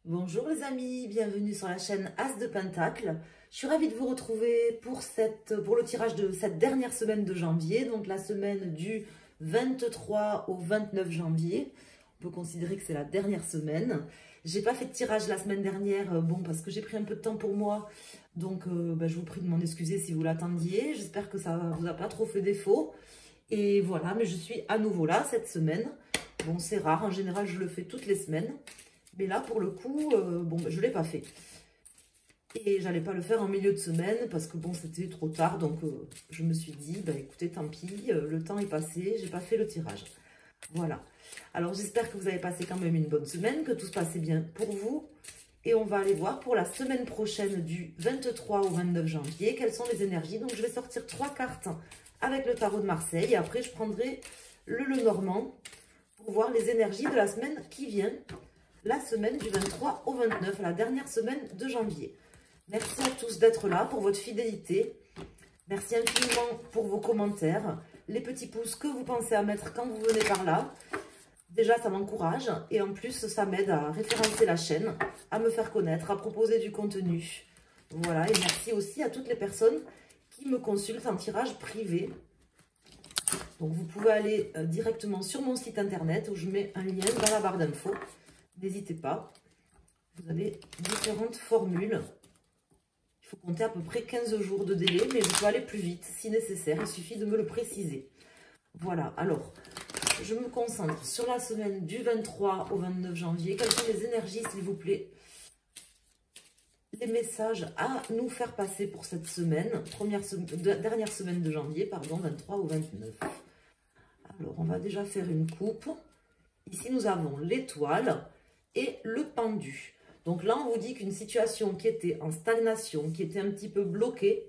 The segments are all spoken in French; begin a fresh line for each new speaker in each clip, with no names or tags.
Bonjour les amis, bienvenue sur la chaîne As de Pentacle. Je suis ravie de vous retrouver pour le tirage de cette dernière semaine de janvier, donc la semaine du 23 au 29 janvier. On peut considérer que c'est la dernière semaine. J'ai pas fait de tirage la semaine dernière, parce que j'ai pris un peu de temps pour moi. Donc je vous prie de m'en excuser si vous l'attendiez. J'espère que ça vous a pas trop fait défaut. Et voilà, mais je suis à nouveau là cette semaine. Bon, c'est rare, en général je le fais toutes les semaines. Mais là, pour le coup, je ne l'ai pas fait. Et j'allais pas le faire en milieu de semaine parce que bon, c'était trop tard. Donc, je me suis dit, écoutez, tant pis, le temps est passé, j'ai pas fait le tirage. Voilà. Alors, j'espère que vous avez passé quand même une bonne semaine, que tout se passait bien pour vous. Et on va aller voir pour la semaine prochaine du 23 au 29 janvier, quelles sont les énergies. Donc, je vais sortir 3 cartes avec le tarot de Marseille. Et après, je prendrai le Lenormand pour voir les énergies de la semaine qui vient. La semaine du 23 au 29, la dernière semaine de janvier. Merci à tous d'être là, pour votre fidélité. Merci infiniment pour vos commentaires, les petits pouces que vous pensez à mettre quand vous venez par là. Déjà, ça m'encourage et en plus, ça m'aide à référencer la chaîne, à me faire connaître, à proposer du contenu. Voilà, et merci aussi à toutes les personnes qui me consultent en tirage privé. Donc, vous pouvez aller directement sur mon site internet où je mets un lien dans la barre d'infos. N'hésitez pas, vous avez différentes formules. Il faut compter à peu près 15 jours de délai, mais je peux aller plus vite si nécessaire. Il suffit de me le préciser. Voilà, alors, je me concentre sur la semaine du 23 au 29 janvier. Quelles sont les énergies, s'il vous plaît? Les messages à nous faire passer pour cette semaine, dernière semaine de janvier, pardon, 23 au 29. Alors, on va déjà faire une coupe. Ici, nous avons l'étoile et le pendu. Donc là, on vous dit qu'une situation qui était en stagnation, qui était un petit peu bloquée,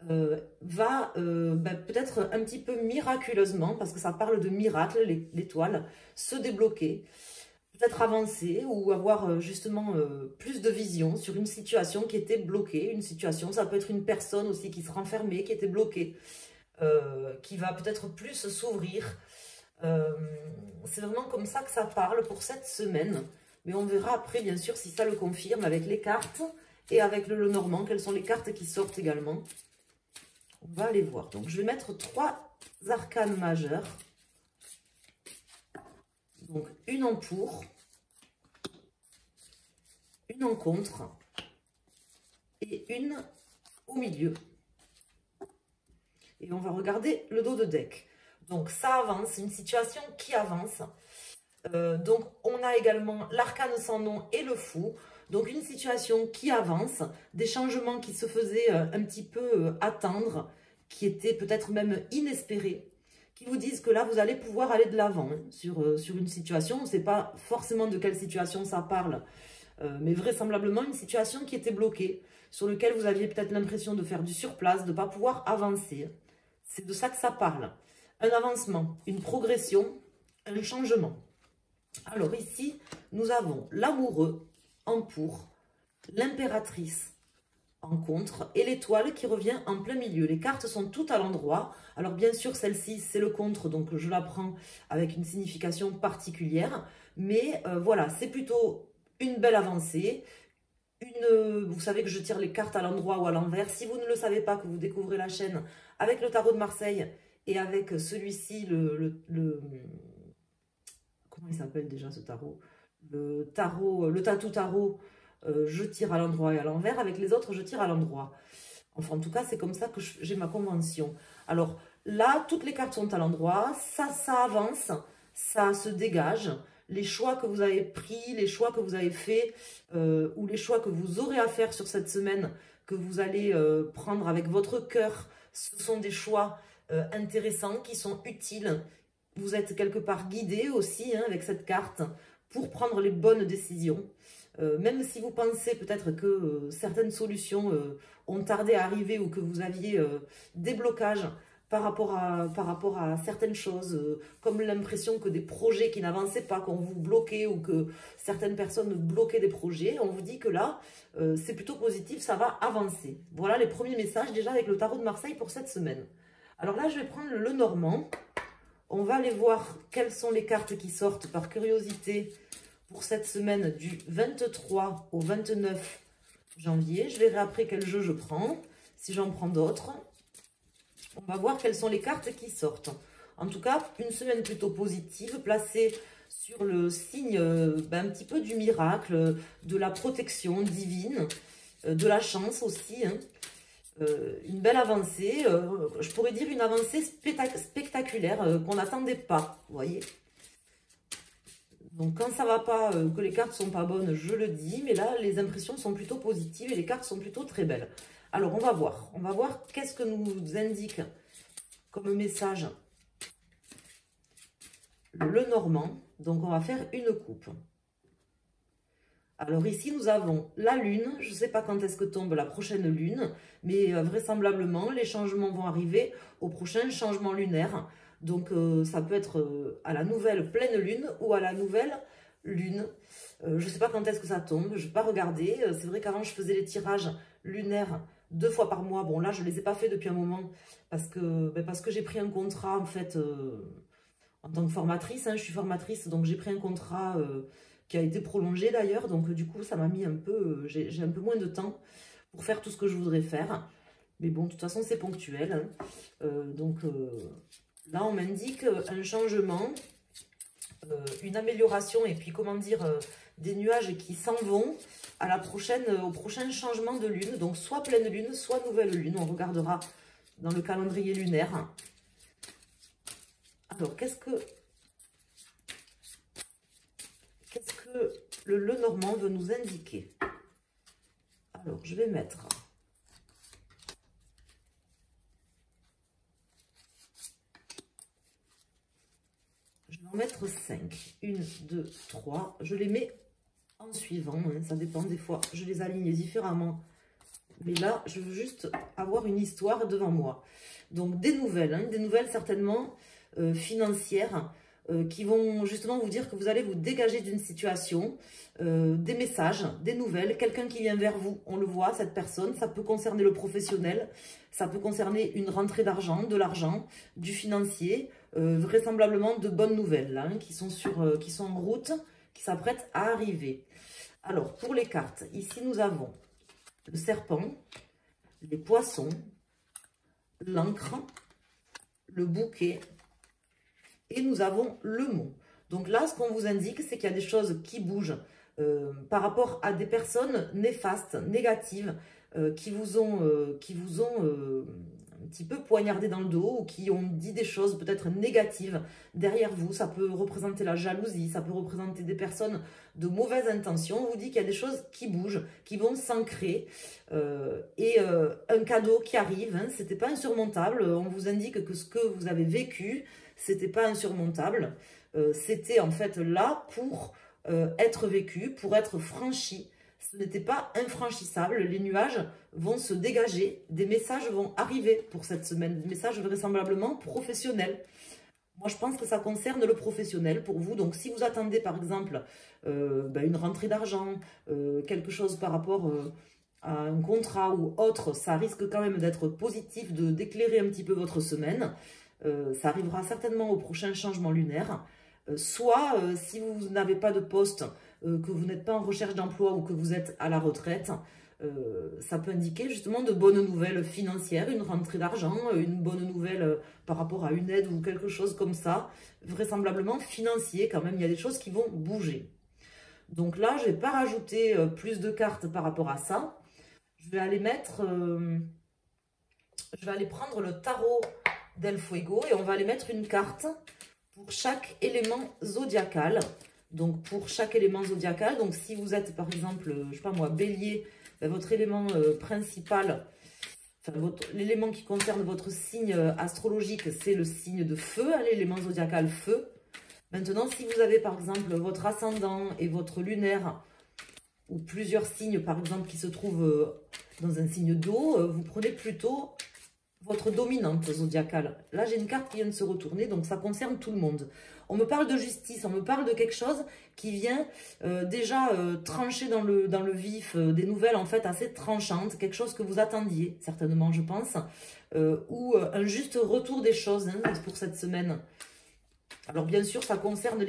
va peut-être un petit peu miraculeusement, parce que ça parle de miracle, l'étoile, se débloquer, peut-être avancer ou avoir justement plus de vision sur une situation qui était bloquée. Une situation, ça peut être une personne aussi qui se renfermait, qui était bloquée, qui va peut-être plus s'ouvrir. C'est vraiment comme ça que ça parle pour cette semaine. Mais on verra après, bien sûr, si ça le confirme avec les cartes et avec le Lenormand. Quelles sont les cartes qui sortent également? On va aller voir. Donc, je vais mettre 3 arcanes majeures. Donc, une en pour, une en contre et une au milieu. Et on va regarder le dos de deck. Donc, ça avance, une situation qui avance. Donc, on a également l'arcane sans nom et le fou. Donc, une situation qui avance, des changements qui se faisaient un petit peu attendre, qui étaient peut-être même inespérés, qui vous disent que là, vous allez pouvoir aller de l'avant sur une situation. On ne sait pas forcément de quelle situation ça parle, mais vraisemblablement une situation qui était bloquée, sur laquelle vous aviez peut-être l'impression de faire du surplace, de ne pas pouvoir avancer. C'est de ça que ça parle. Un avancement, une progression, un changement. Alors ici, nous avons l'amoureux en pour, l'impératrice en contre et l'étoile qui revient en plein milieu. Les cartes sont toutes à l'endroit. Alors bien sûr, celle-ci, c'est le contre, donc je la prends avec une signification particulière. Mais voilà, c'est plutôt une belle avancée. Vous savez que je tire les cartes à l'endroit ou à l'envers. Si vous ne le savez pas, que vous découvrez la chaîne avec le tarot de Marseille et avec celui-ci, comment il s'appelle déjà ce tarot? Le tatou tarot, je tire à l'endroit et à l'envers. Avec les autres, je tire à l'endroit. Enfin, en tout cas, c'est comme ça que j'ai ma convention. Alors là, toutes les cartes sont à l'endroit. Ça avance, ça se dégage. Les choix que vous avez pris, les choix que vous avez faits, ou les choix que vous aurez à faire sur cette semaine, que vous allez prendre avec votre cœur, ce sont des choix intéressants, qui sont utiles. Vous êtes quelque part guidé aussi avec cette carte pour prendre les bonnes décisions. Même si vous pensez peut-être que certaines solutions ont tardé à arriver ou que vous aviez des blocages par rapport à certaines choses, comme l'impression que des projets qui n'avançaient pas, qu'on vous bloquait ou que certaines personnes bloquaient des projets, on vous dit que là, c'est plutôt positif, ça va avancer. Voilà les premiers messages déjà avec le tarot de Marseille pour cette semaine. Alors là, je vais prendre le Lenormand. On va aller voir quelles sont les cartes qui sortent par curiosité pour cette semaine du 23 au 29 janvier. Je verrai après quel jeu je prends, si j'en prends d'autres. On va voir quelles sont les cartes qui sortent. En tout cas, une semaine plutôt positive, placée sur le signe un petit peu du miracle, de la protection divine, de la chance aussi. Hein. Une belle avancée, je pourrais dire une avancée spectaculaire qu'on n'attendait pas, vous voyez. Donc quand ça va pas, que les cartes sont pas bonnes, je le dis, mais là les impressions sont plutôt positives et les cartes sont plutôt très belles. Alors on va voir qu'est-ce que nous indique comme message le Normand. Donc on va faire une coupe. Alors ici, nous avons la lune. Je ne sais pas quand est-ce que tombe la prochaine lune, mais vraisemblablement, les changements vont arriver au prochain changement lunaire. Donc ça peut être à la nouvelle pleine lune ou à la nouvelle lune. Je ne sais pas quand est-ce que ça tombe, je ne vais pas regarder. C'est vrai qu'avant, je faisais les tirages lunaires 2 fois par mois. Bon, là, je ne les ai pas fait depuis un moment parce que j'ai pris un contrat, en fait, en tant que formatrice. Hein, je suis formatrice, donc j'ai pris un contrat... qui a été prolongé d'ailleurs, donc du coup ça m'a mis un peu, j'ai un peu moins de temps pour faire tout ce que je voudrais faire, mais bon de toute façon c'est ponctuel, hein. Là on m'indique un changement, une amélioration et puis comment dire, des nuages qui s'en vont à la au prochain changement de lune, donc soit pleine lune, soit nouvelle lune, on regardera dans le calendrier lunaire. Alors qu'est-ce que le Normand veut nous indiquer? Alors, je vais mettre... Je vais en mettre 5. 1, 2, 3. Je les mets en suivant. Hein, ça dépend des fois. Je les aligne différemment. Mais là, je veux juste avoir une histoire devant moi. Donc, des nouvelles. Hein, des nouvelles certainement financières. Qui vont justement vous dire que vous allez vous dégager d'une situation, des messages, des nouvelles, quelqu'un qui vient vers vous, on le voit, cette personne, ça peut concerner le professionnel, ça peut concerner une rentrée d'argent, de l'argent, du financier, vraisemblablement de bonnes nouvelles là, hein, qui sont en route, qui s'apprêtent à arriver. Alors, pour les cartes, ici nous avons le serpent, les poissons, l'encre, le bouquet, et nous avons le mot. Donc là, ce qu'on vous indique, c'est qu'il y a des choses qui bougent par rapport à des personnes néfastes, négatives, qui vous ont un petit peu poignardé dans le dos ou qui ont dit des choses peut-être négatives derrière vous. Ça peut représenter la jalousie, ça peut représenter des personnes de mauvaise intention. On vous dit qu'il y a des choses qui bougent, qui vont s'ancrer un cadeau qui arrive. Hein, c'était pas insurmontable. On vous indique que ce que vous avez vécu, c'était pas insurmontable. C'était en fait là pour être vécu, pour être franchi. Ce n'était pas infranchissable. Les nuages vont se dégager. Des messages vont arriver pour cette semaine. Des messages vraisemblablement professionnels. Moi, je pense que ça concerne le professionnel pour vous. Donc, si vous attendez, par exemple, une rentrée d'argent, quelque chose par rapport à un contrat ou autre, ça risque quand même d'être positif, d'éclairer un petit peu votre semaine. Ça arrivera certainement au prochain changement lunaire. Soit, si vous n'avez pas de poste, que vous n'êtes pas en recherche d'emploi ou que vous êtes à la retraite, ça peut indiquer justement de bonnes nouvelles financières, une rentrée d'argent, une bonne nouvelle par rapport à une aide ou quelque chose comme ça, vraisemblablement financier quand même, il y a des choses qui vont bouger. Donc là, je ne vais pas rajouter plus de cartes par rapport à ça. Je vais aller mettre, je vais aller prendre le tarot del Fuego et on va aller mettre une carte pour chaque élément zodiacal. Donc pour chaque élément zodiacal, donc si vous êtes par exemple, je sais pas moi, bélier, ben votre élément principal, enfin l'élément qui concerne votre signe astrologique, c'est le signe de feu, hein, l'élément zodiacal feu. Maintenant, si vous avez par exemple votre ascendant et votre lunaire, ou plusieurs signes par exemple qui se trouvent dans un signe d'eau, vous prenez plutôt votre dominante zodiacale. Là, j'ai une carte qui vient de se retourner, donc ça concerne tout le monde. On me parle de justice, on me parle de quelque chose qui vient déjà trancher dans le vif, des nouvelles en fait assez tranchantes, quelque chose que vous attendiez certainement, je pense, ou un juste retour des choses hein, pour cette semaine. Alors bien sûr, ça concerne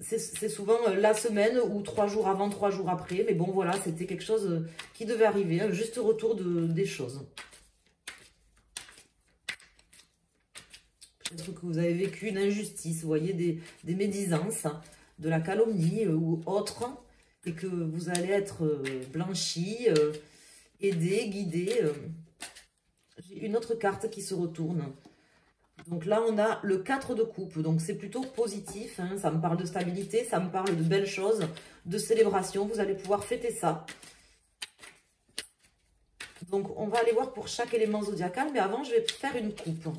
c'est souvent la semaine ou 3 jours avant, 3 jours après. Mais bon, voilà, c'était quelque chose qui devait arriver. Un juste retour des choses. Peut-être que vous avez vécu une injustice, vous voyez, des médisances, de la calomnie ou autre. Et que vous allez être blanchi, aidé, guidé. J'ai une autre carte qui se retourne. Donc là, on a le 4 de coupe. Donc c'est plutôt positif. Hein. Ça me parle de stabilité, ça me parle de belles choses, de célébration. Vous allez pouvoir fêter ça. Donc on va aller voir pour chaque élément zodiacal. Mais avant, je vais faire une coupe.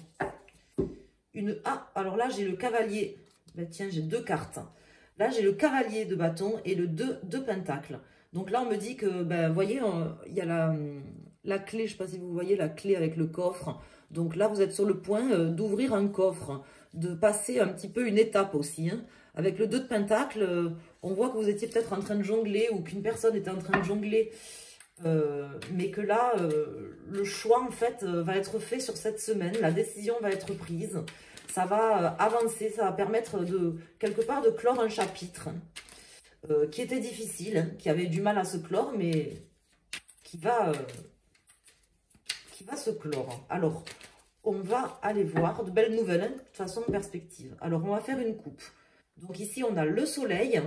Ah, alors là, j'ai le cavalier. Ben, tiens, j'ai 2 cartes. Là, j'ai le cavalier de bâton et le 2 de pentacle. Donc là, on me dit que, ben, vous voyez, il y a la clé, je ne sais pas si vous voyez la clé avec le coffre. Donc là, vous êtes sur le point d'ouvrir un coffre, de passer un petit peu une étape aussi. Hein. Avec le 2 de pentacle, on voit que vous étiez peut-être en train de jongler ou qu'une personne était en train de jongler. Mais que là, le choix, en fait, va être fait sur cette semaine. La décision va être prise. Ça va avancer, ça va permettre de, quelque part, de clore un chapitre qui était difficile, hein, qui avait du mal à se clore, mais qui va se clore. Alors, on va aller voir de belles nouvelles, hein, de toute façon, en perspective. Alors, on va faire une coupe. Donc ici, on a le soleil,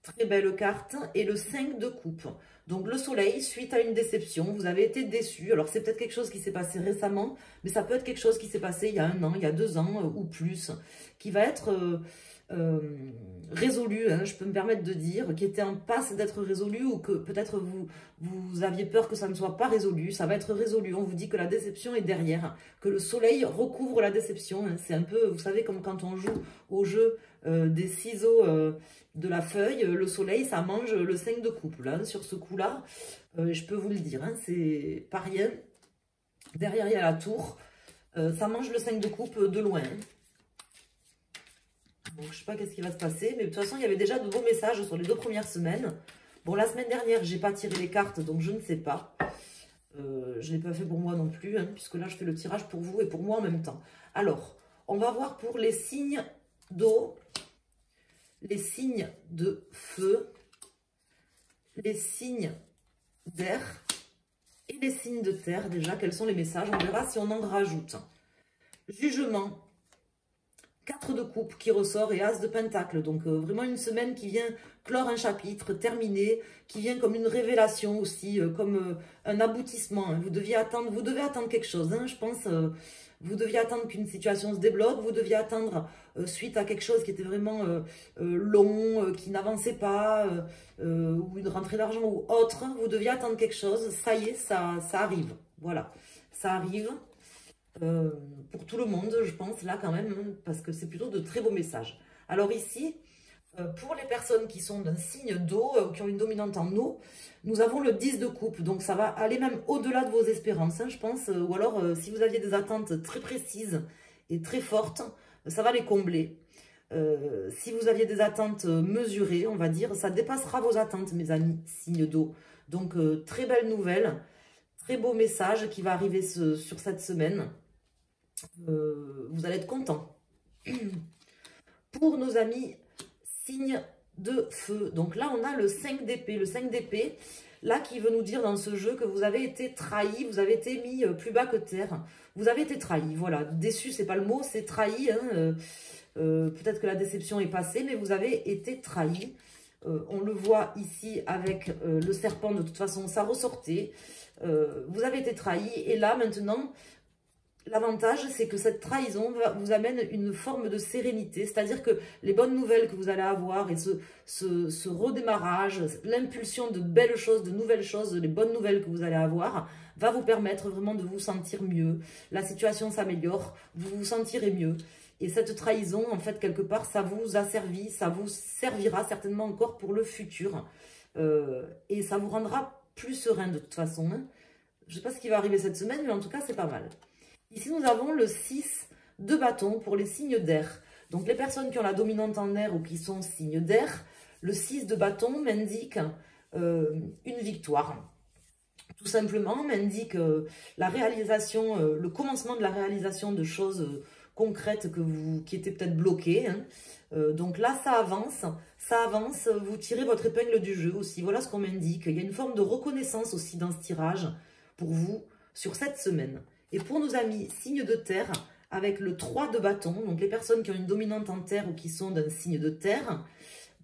très belle carte, et le 5 de coupe. Donc le soleil, suite à une déception, vous avez été déçu. Alors c'est peut-être quelque chose qui s'est passé récemment, mais ça peut être quelque chose qui s'est passé il y a 1 an, il y a 2 ans ou plus, qui va être résolu, hein, je peux me permettre de dire, qui était en passe d'être résolu ou que peut-être vous aviez peur que ça ne soit pas résolu. Ça va être résolu. On vous dit que la déception est derrière, que le soleil recouvre la déception. Hein. C'est un peu, vous savez, comme quand on joue au jeu des ciseaux de la feuille, le soleil, ça mange le 5 de coupe. Là, sur ce coup-là, je peux vous le dire, hein, c'est pas rien. Derrière, il y a la tour. Ça mange le 5 de coupe de loin. Donc, je ne sais pas qu'est-ce qui va se passer. Mais de toute façon, il y avait déjà de beaux messages sur les 2 premières semaines. Bon, la semaine dernière, je n'ai pas tiré les cartes, donc je ne sais pas. Je ne l'ai pas fait pour moi non plus, hein, puisque là, je fais le tirage pour vous et pour moi en même temps. Alors, on va voir pour les signes d'eau, les signes de feu, les signes d'air et les signes de terre. Déjà, quels sont les messages? On verra si on en rajoute. Jugement, 4 de coupe qui ressort et As de pentacle. Donc, vraiment une semaine qui vient clore un chapitre, terminer, qui vient comme une révélation aussi, comme un aboutissement. Hein. Vous devez attendre quelque chose, hein, je pense. Vous deviez attendre qu'une situation se débloque, vous deviez attendre suite à quelque chose qui était vraiment long, qui n'avançait pas, ou une rentrée d'argent ou autre, vous deviez attendre quelque chose, ça y est, ça arrive, voilà, ça arrive pour tout le monde, je pense, là quand même, hein, parce que c'est plutôt de très beaux messages. Alors ici, pour les personnes qui sont d'un signe d'eau, qui ont une dominante en eau, nous avons le 10 de coupe. Donc ça va aller même au-delà de vos espérances, hein, je pense. Ou alors, si vous aviez des attentes très précises et très fortes, ça va les combler. Si vous aviez des attentes mesurées, on va dire, ça dépassera vos attentes, mes amis, signe d'eau. Donc, très belle nouvelle, très beau message qui va arriver sur cette semaine. Vous allez être contents. Pour nos amis signe de feu. Donc là, on a le 5 d'épée. Le 5 d'épée, là, qui veut nous dire dans ce jeu que vous avez été trahi, vous avez été mis plus bas que terre. Vous avez été trahi, voilà. Déçu, c'est pas le mot, c'est trahi. Hein. Peut-être que la déception est passée, mais vous avez été trahi. On le voit ici avec le serpent, de toute façon, ça ressortait. Vous avez été trahi. Et là, maintenant, l'avantage, c'est que cette trahison vous amène une forme de sérénité. C'est-à-dire que les bonnes nouvelles que vous allez avoir et ce redémarrage, l'impulsion de belles choses, de nouvelles choses, les bonnes nouvelles que vous allez avoir, va vous permettre vraiment de vous sentir mieux. La situation s'améliore, vous vous sentirez mieux. Et cette trahison, en fait, quelque part, ça vous a servi, ça vous servira certainement encore pour le futur. Et ça vous rendra plus serein de toute façon. Hein. Je ne sais pas ce qui va arriver cette semaine, mais en tout cas, c'est pas mal. Ici, nous avons le 6 de bâton pour les signes d'air. Donc, les personnes qui ont la dominante en air ou qui sont signes d'air, le 6 de bâton m'indique une victoire. Tout simplement, m'indique la réalisation, le commencement de la réalisation de choses concrètes qui étaient peut-être bloquées. Hein. Donc là, ça avance, vous tirez votre épingle du jeu aussi. Voilà ce qu'on m'indique. Il y a une forme de reconnaissance aussi dans ce tirage pour vous sur cette semaine. Et pour nos amis signes de terre, avec le 3 de bâton, donc les personnes qui ont une dominante en terre ou qui sont d'un signe de terre,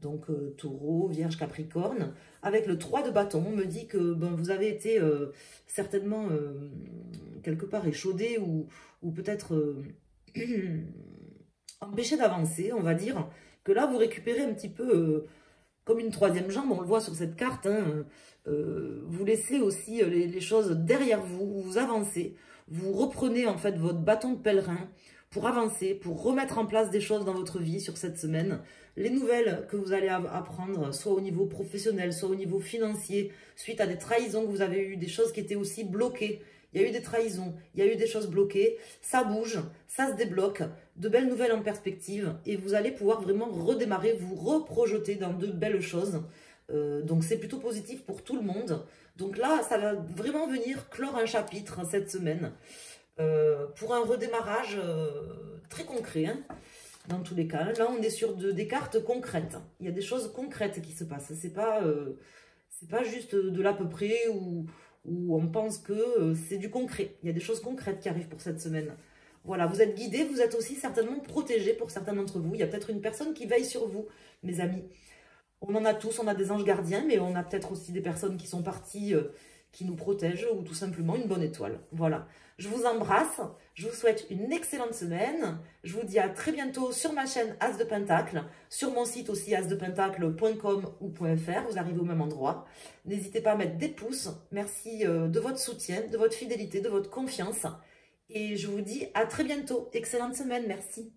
donc Taureau, Vierge, Capricorne, avec le 3 de bâton, on me dit que vous avez été certainement quelque part échaudé ou peut-être empêché d'avancer, on va dire, que là vous récupérez un petit peu comme une troisième jambe, on le voit sur cette carte, hein, vous laissez aussi les choses derrière vous, vous avancez, vous reprenez en fait votre bâton de pèlerin pour avancer, pour remettre en place des choses dans votre vie sur cette semaine. Les nouvelles que vous allez apprendre, soit au niveau professionnel, soit au niveau financier, suite à des trahisons que vous avez eues, des choses qui étaient aussi bloquées. Il y a eu des trahisons, il y a eu des choses bloquées, ça bouge, ça se débloque, de belles nouvelles en perspective et vous allez pouvoir vraiment redémarrer, vous reprojeter dans de belles choses. Donc c'est plutôt positif pour tout le monde. Donc là, ça va vraiment venir clore un chapitre cette semaine pour un redémarrage très concret. Hein, dans tous les cas, là on est sur des cartes concrètes. Il y a des choses concrètes qui se passent. C'est pas juste de l'à peu près où on pense que c'est du concret. Il y a des choses concrètes qui arrivent pour cette semaine. Voilà, vous êtes guidés, vous êtes aussi certainement protégés pour certains d'entre vous. Il y a peut-être une personne qui veille sur vous, mes amis. On en a tous, on a des anges gardiens, mais on a peut-être aussi des personnes qui sont parties, qui nous protègent, ou tout simplement une bonne étoile. Voilà, je vous embrasse, je vous souhaite une excellente semaine. Je vous dis à très bientôt sur ma chaîne As de Pentacle, sur mon site aussi asdepentacle.com ou .fr, vous arrivez au même endroit. N'hésitez pas à mettre des pouces, merci de votre soutien, de votre fidélité, de votre confiance. Et je vous dis à très bientôt, excellente semaine, merci.